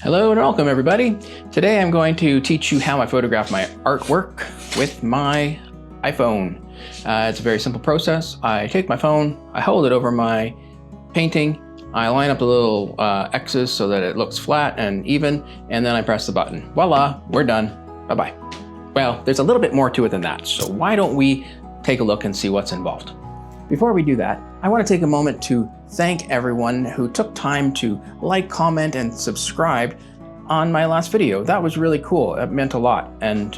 Hello and welcome everybody. Today I'm going to teach you how I photograph my artwork with my iPhone. It's a very simple process. I take my phone, I hold it over my painting, I line up the little X's so that it looks flat and even, and then I press the button. Voila, we're done. Bye-bye. Well, there's a little bit more to it than that, so why don't we take a look and see what's involved. Before we do that, I want to take a moment to thank everyone who took time to like, comment, and subscribe on my last video. That was really cool. It meant a lot. And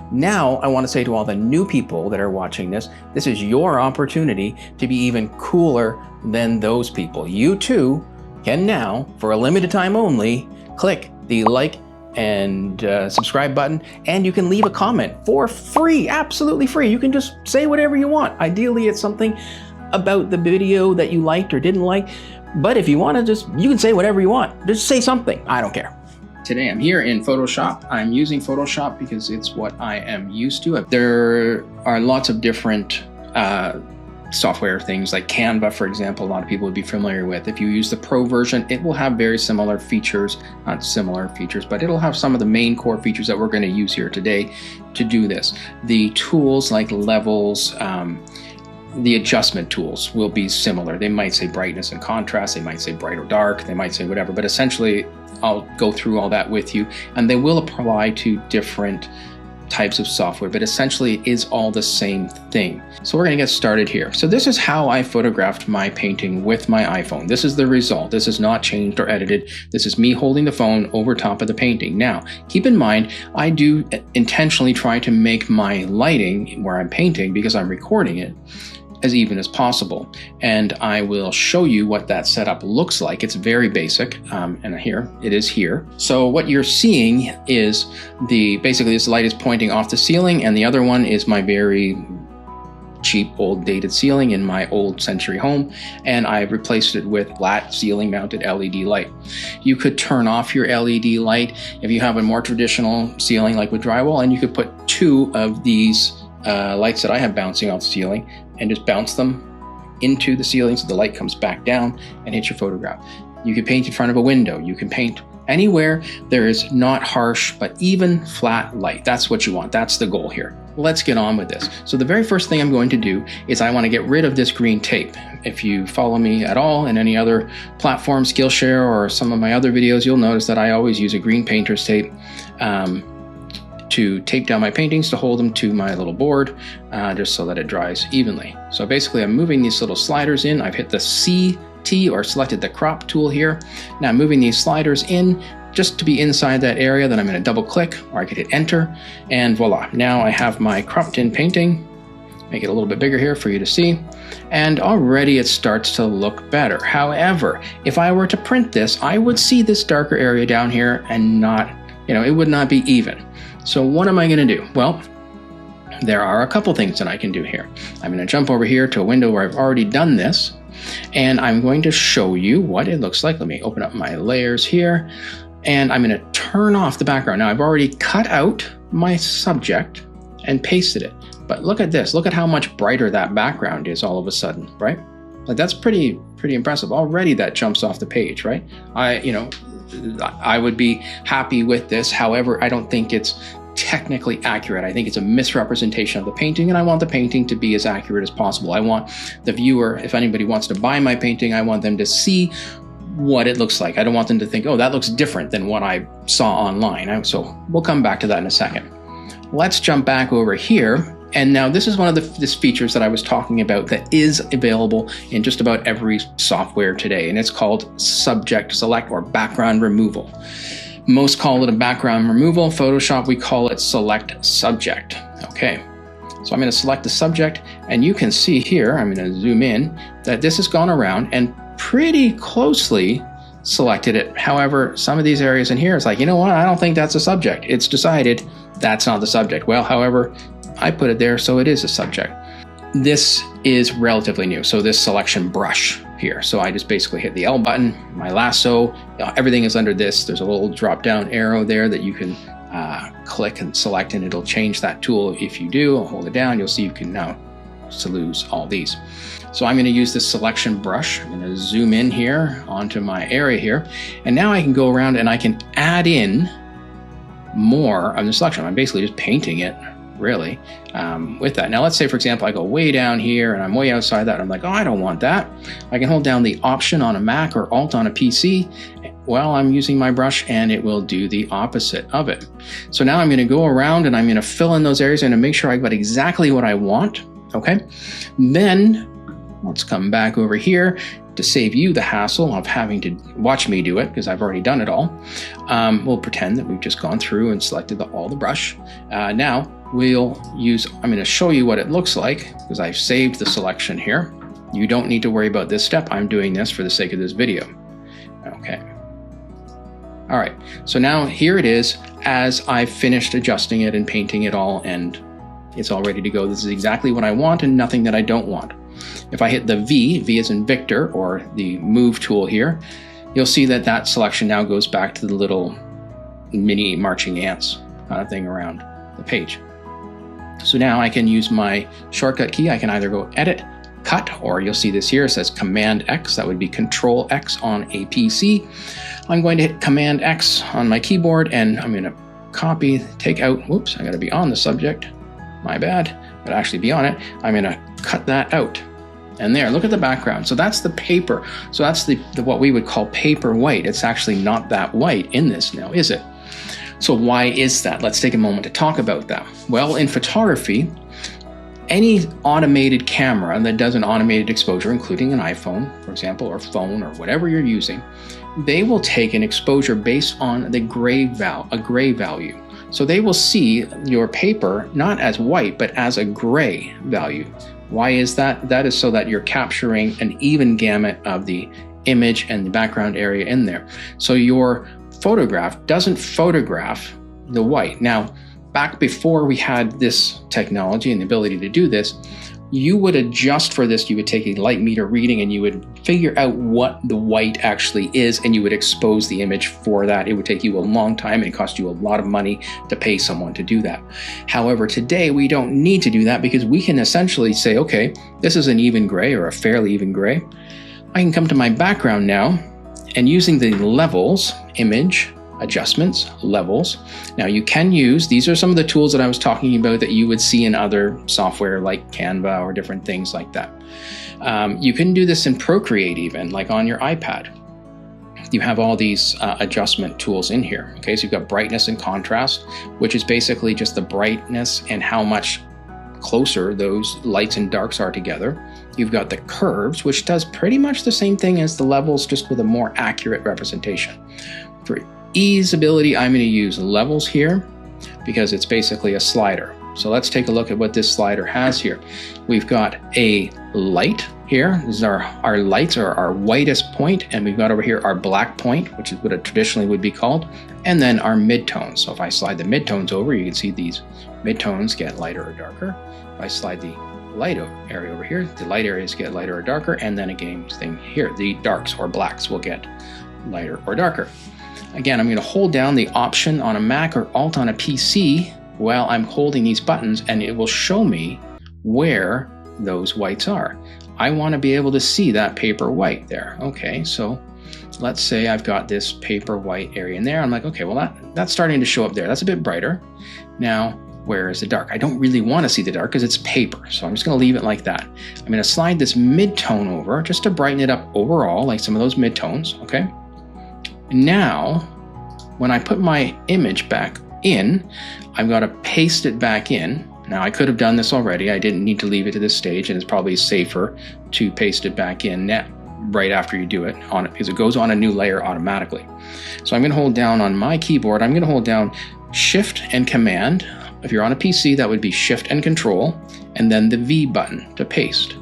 now I want to say to all the new people that are watching this, this is your opportunity to be even cooler than those people. You too can now, for a limited time only, click the like and subscribe button, and you can leave a comment for free, absolutely free. You can just say whatever you want. Ideally, it's something about the video that you liked or didn't like, but if you want to you can say whatever you want. Just say something, I don't care. Today I'm here in Photoshop. I'm using Photoshop because it's what I am used to. There are lots of different software things like Canva, for example, a lot of people would be familiar with. If you use the Pro version, it will have very similar features, not similar features, but it'll have some of the main core features that we're going to use here today to do this. The tools like levels, the adjustment tools will be similar. They might say brightness and contrast, they might say bright or dark, they might say whatever, but essentially I'll go through all that with you, and they will apply to different types of software, but essentially it is all the same thing. So we're going to get started here. So this is how I photographed my painting with my iPhone. This is the result. This is not changed or edited. This is me holding the phone over top of the painting. Now, keep in mind, I do intentionally try to make my lighting where I'm painting, because I'm recording it, as even as possible. And I will show you what that setup looks like. It's very basic, and here, it is here. So what you're seeing is basically this light is pointing off the ceiling, and the other one is my very cheap old dated ceiling in my old century home, and I've replaced it with flat ceiling mounted LED light. You could turn off your LED light if you have a more traditional ceiling like with drywall, and you could put two of these lights that I have bouncing off the ceiling and just bounce them into the ceiling so the light comes back down and hits your photograph. You can paint in front of a window. You can paint anywhere there is not harsh but even flat light. That's what you want. That's the goal here. Let's get on with this. So the very first thing I'm going to do is I want to get rid of this green tape. If you follow me at all in any other platform, Skillshare, or some of my other videos, you'll notice that I always use a green painter's tape to tape down my paintings, to hold them to my little board, just so that it dries evenly. So basically I'm moving these little sliders in. I've hit the CT or selected the crop tool here. Now I'm moving these sliders in just to be inside that area. Then I'm going to double click, or I could hit enter, and voila. Now I have my cropped in painting. Make it a little bit bigger here for you to see. And already it starts to look better. However, if I were to print this, I would see this darker area down here and not, it would not be even. So what am I going to do? Well, there are a couple things that I can do here. I'm going to jump over here to a window where I've already done this, and I'm going to show you what it looks like. Let me open up my layers here, and I'm going to turn off the background. Now I've already cut out my subject and pasted it, but look at this. Look at how much brighter that background is all of a sudden, right? Like that's pretty impressive. Already that jumps off the page, right? I would be happy with this. However, I don't think it's technically accurate. I think it's a misrepresentation of the painting, and I want the painting to be as accurate as possible. I want the viewer, if anybody wants to buy my painting, I want them to see what it looks like. I don't want them to think, oh, that looks different than what I saw online. So we'll come back to that in a second. Let's jump back over here. And now this is one of the features that I was talking about that is available in just about every software today, and it's called subject select or background removal. Most call it a background removal. Photoshop, we call it select subject. Okay, so I'm going to select the subject, and you can see here, I'm going to zoom in, that this has gone around and pretty closely selected it. However, some of these areas in here, it's like, you know what, I don't think that's a subject. It's decided that's not the subject. Well, however, I put it there, so it is a subject. This is relatively new, so this selection brush here. So I just basically hit the L button, my lasso, everything is under this. There's a little drop down arrow there that you can click and select, and it'll change that tool. If you do, I'll hold it down, you'll see you can now lose all these. So I'm going to use this selection brush. I'm going to zoom in here onto my area here. And now I can go around and I can add in more of the selection. I'm basically just painting it really with that. Now let's say, for example, I go way down here and I'm way outside that. I'm like, oh, I don't want that. I can hold down the Option on a Mac or Alt on a PC while I'm using my brush, and it will do the opposite of it. So now I'm going to go around and I'm going to fill in those areas and to make sure I got exactly what I want. Okay. Then let's come back over here to save you the hassle of having to watch me do it, because I've already done it all. We'll pretend that we've just gone through and selected all the brush. Now we'll use, I'm going to show you what it looks like because I've saved the selection here. You don't need to worry about this step. I'm doing this for the sake of this video. Okay. All right. So now here it is as I've finished adjusting it and painting it all, and it's all ready to go. This is exactly what I want and nothing that I don't want. If I hit the V as in Victor, or the move tool here, you'll see that that selection now goes back to the little mini marching ants kind of thing around the page. So now I can use my shortcut key. I can either go Edit, Cut, or you'll see this here, it says Command X. That would be Control X on a PC. I'm going to hit Command X on my keyboard, and I'm going to copy, take out, whoops, I got to be on the subject. My bad, but actually be on it. I'm going to cut that out. And there, look at the background. So that's the paper. So that's the what we would call paper white. It's actually not that white in this now, is it? So why is that? Let's take a moment to talk about that. Well, in photography, any automated camera that does an automated exposure, including an iPhone, for example, or phone, or whatever you're using, they will take an exposure based on the gray value. So they will see your paper not as white, but as a gray value. Why is that? That is so that you're capturing an even gamut of the image and the background area in there. So your photograph doesn't photograph the white. Now, back before we had this technology and the ability to do this, you would adjust for this. You would take a light meter reading and you would figure out what the white actually is, and you would expose the image for that. It would take you a long time and cost you a lot of money to pay someone to do that. However, today we don't need to do that because we can essentially say, okay, this is an even gray or a fairly even gray. I can come to my background now, and using the levels, image, adjustments, levels. Now you can use, these are some of the tools that I was talking about that you would see in other software like Canva or different things like that. You can do this in Procreate even, like on your iPad. You have all these adjustment tools in here. Okay, so you've got brightness and contrast, which is basically just the brightness and how much closer those lights and darks are together. You've got the curves, which does pretty much the same thing as the levels, just with a more accurate representation. For easeability, I'm going to use levels here because it's basically a slider. So let's take a look at what this slider has here. We've got a light here. This is our lights, or our whitest point, and we've got over here our black point, which is what it traditionally would be called, and then our midtones. So if I slide the midtones over, you can see these midtones get lighter or darker. If I slide the light area over here, the light areas get lighter or darker, and then again, thing here, the darks or blacks will get lighter or darker. Again, I'm going to hold down the Option on a Mac or Alt on a PC while I'm holding these buttons, and it will show me where those whites are. I want to be able to see that paper white there. Okay, so let's say I've got this paper white area in there. I'm like, okay, well that's starting to show up there. That's a bit brighter. Now, where is the dark? I don't really want to see the dark because it's paper, so I'm just going to leave it like that. I'm going to slide this midtone over just to brighten it up overall, like some of those midtones, okay? Now, when I put my image back in, I've got to paste it back in. Now, I could have done this already. I didn't need to leave it to this stage, and it's probably safer to paste it back in right after you do it on it, because it goes on a new layer automatically. So I'm going to hold down on my keyboard. I'm going to hold down Shift and Command. If you're on a PC, that would be Shift and Control, and then the V button to paste.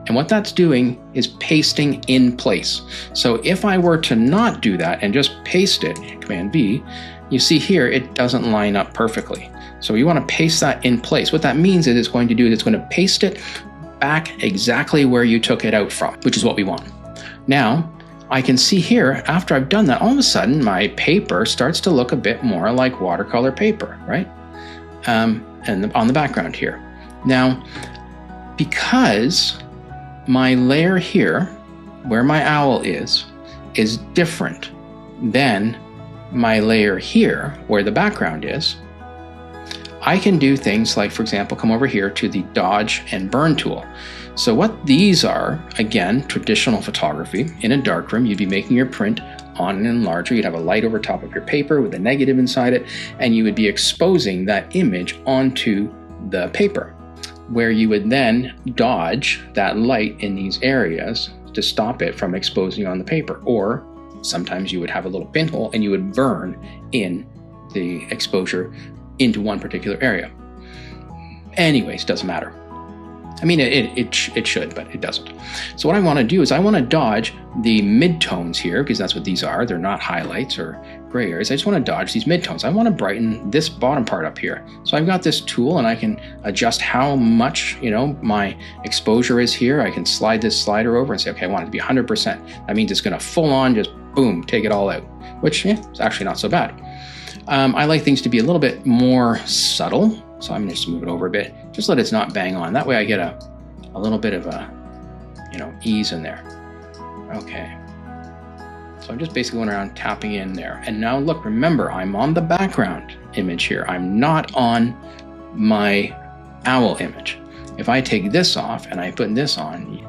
And what that's doing is pasting in place. So if I were to not do that and just paste it, Command V, you see here it doesn't line up perfectly. So you want to paste that in place. What that means is it's going to do is it's going to paste it back exactly where you took it out from, which is what we want. Now, I can see here, after I've done that, all of a sudden my paper starts to look a bit more like watercolor paper, right? And on the background here. Now, because my layer here, where my owl is different than my layer here, where the background is, I can do things like, for example, come over here to the dodge and burn tool. So what these are, again, traditional photography. In a darkroom, you'd be making your print on an enlarger. You'd have a light over top of your paper with a negative inside it, and you would be exposing that image onto the paper, where you would then dodge that light in these areas to stop it from exposing on the paper. Or sometimes you would have a little pinhole and you would burn in the exposure into one particular area. Anyways, doesn't matter. I mean, it should, but it doesn't. So what I want to do is I want to dodge the midtones here, because that's what these are. They're not highlights or gray areas. I just want to dodge these midtones. I want to brighten this bottom part up here. So I've got this tool and I can adjust how much, my exposure is here. I can slide this slider over and say, okay, I want it to be 100%. That means it's going to full on just boom, take it all out, which is actually not so bad. I like things to be a little bit more subtle. So I'm going to just move it over a bit, just let it not bang on. That way I get a little bit of a, ease in there. Okay. So I'm just basically going around tapping in there. And now look, remember, I'm on the background image here. I'm not on my owl image. If I take this off and I put this on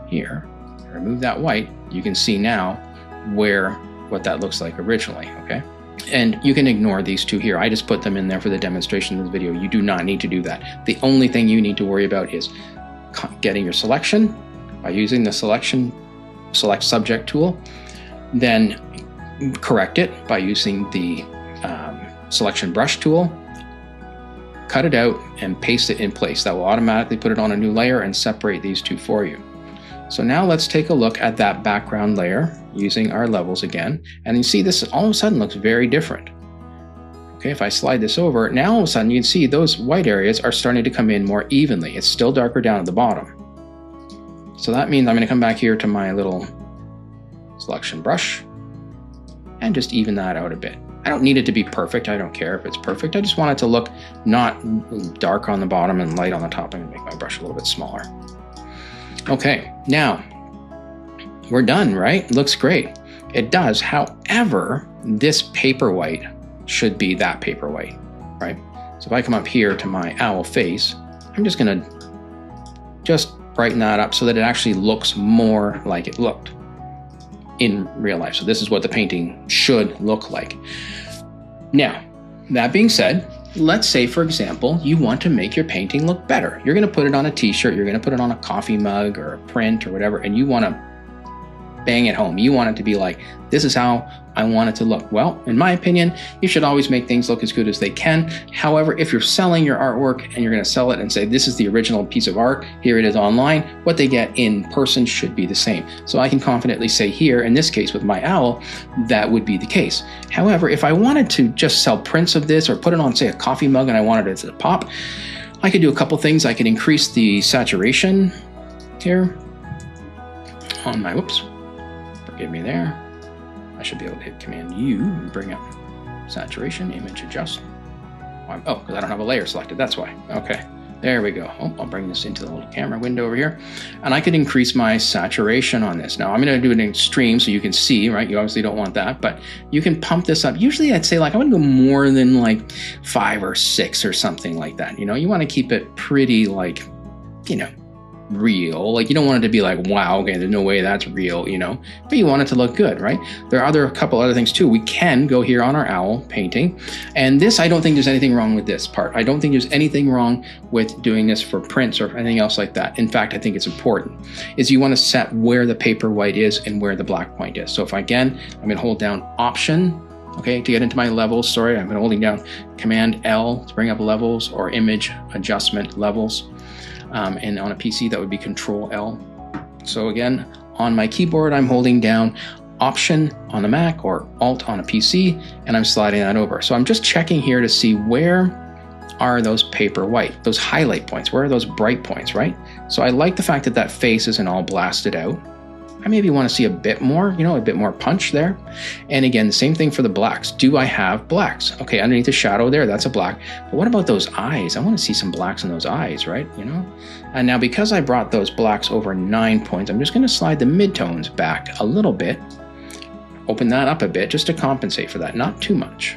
here, remove that white, you can see now what that looks like originally, okay? And you can ignore these two here. I just put them in there for the demonstration of the video. You do not need to do that. The only thing you need to worry about is getting your selection by using the select subject tool, then correct it by using the selection brush tool, cut it out and paste it in place. That will automatically put it on a new layer and separate these two for you. So now let's take a look at that background layer using our levels again. And you see this all of a sudden looks very different. Okay, if I slide this over, now all of a sudden you can see those white areas are starting to come in more evenly. It's still darker down at the bottom. So that means I'm going to come back here to my little selection brush and just even that out a bit. I don't need it to be perfect. I don't care if it's perfect. I just want it to look not dark on the bottom and light on the top. I'm going to make my brush a little bit smaller. Okay, now we're done, right? Looks great. It does. However, this paper white should be that paper white, right? So if I come up here to my owl face, I'm just going to just brighten that up so that it actually looks more like it looked in real life. So this is what the painting should look like. Now, that being said, let's say, for example, you want to make your painting look better. You're going to put it on a t-shirt, you're going to put it on a coffee mug or a print or whatever, and you want to bang it home. You want it to be like, this is how I want it to look. Well, in my opinion, you should always make things look as good as they can. However, if you're selling your artwork and you're going to sell it and say, this is the original piece of art, here it is online, what they get in person should be the same. So I can confidently say here, in this case with my owl, that would be the case. However, if I wanted to just sell prints of this or put it on, say, a coffee mug and I wanted it to pop, I could do a couple things. I could increase the saturation here on my, whoops, forgive me there. I should be able to hit Command U and bring up saturation, image adjust. Oh, because I don't have a layer selected, that's why. Okay, there we go. Oh, I'll bring this into the little camera window over here. And I could increase my saturation on this. Now I'm gonna do an extreme so you can see, right? You obviously don't want that, but you can pump this up. Usually I'd say like, I wouldn't go more than like 5 or 6 or something like that. You wanna keep it pretty like, real. Like you don't want it to be like, wow, okay, there's no way that's real, but you want it to look good, right? There are a couple other things too. We can go here on our owl painting, and this, I don't think there's anything wrong with this part. I don't think there's anything wrong with doing this for prints or anything else like that. In fact, I think it's important, is you want to set where the paper white is and where the black point is. So if I'm going to hold down Option, okay, to get into my levels, sorry, I'm holding down Command L to bring up levels or image adjustment levels. And on a PC, that would be Control L. So again, on my keyboard, I'm holding down Option on the Mac or Alt on a PC, and I'm sliding that over. So I'm just checking here to see where are those paper white, those highlight points, where are those bright points, right? So I like the fact that that face isn't all blasted out. I maybe want to see a bit more, you know, a bit more punch there. And again, the same thing for the blacks. Do I have blacks? Okay, underneath the shadow there, that's a black. But what about those eyes? I want to see some blacks in those eyes, right? You know? And now because I brought those blacks over 9 points, I'm just going to slide the midtones back a little bit. Open that up a bit just to compensate for that. Not too much.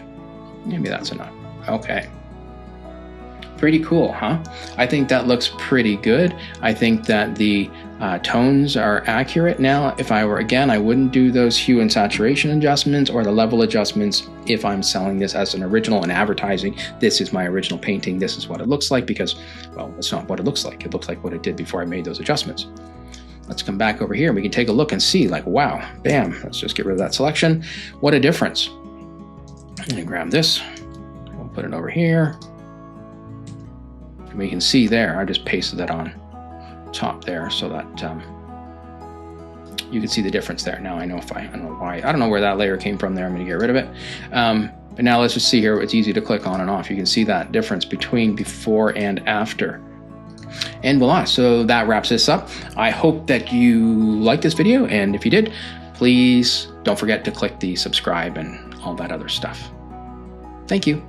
Maybe that's enough. Okay. Pretty cool, huh? I think that looks pretty good. I think that the tones are accurate. Now, if I were, again, I wouldn't do those hue and saturation adjustments or the level adjustments if I'm selling this as an original and advertising. This is my original painting. This is what it looks like, because, well, it's not what it looks like. It looks like what it did before I made those adjustments. Let's come back over here and we can take a look and see, like, wow, bam. Let's just get rid of that selection. What a difference. I'm gonna grab this. We'll put it over here. And we can see there, I just pasted that on top there so that you can see the difference there. Now I know I don't know why, I don't know where that layer came from there. I'm going to get rid of it. But now let's just see here. It's easy to click on and off. You can see that difference between before and after. And voila, so that wraps this up. I hope that you liked this video, and if you did, please don't forget to click the subscribe and all that other stuff. Thank you.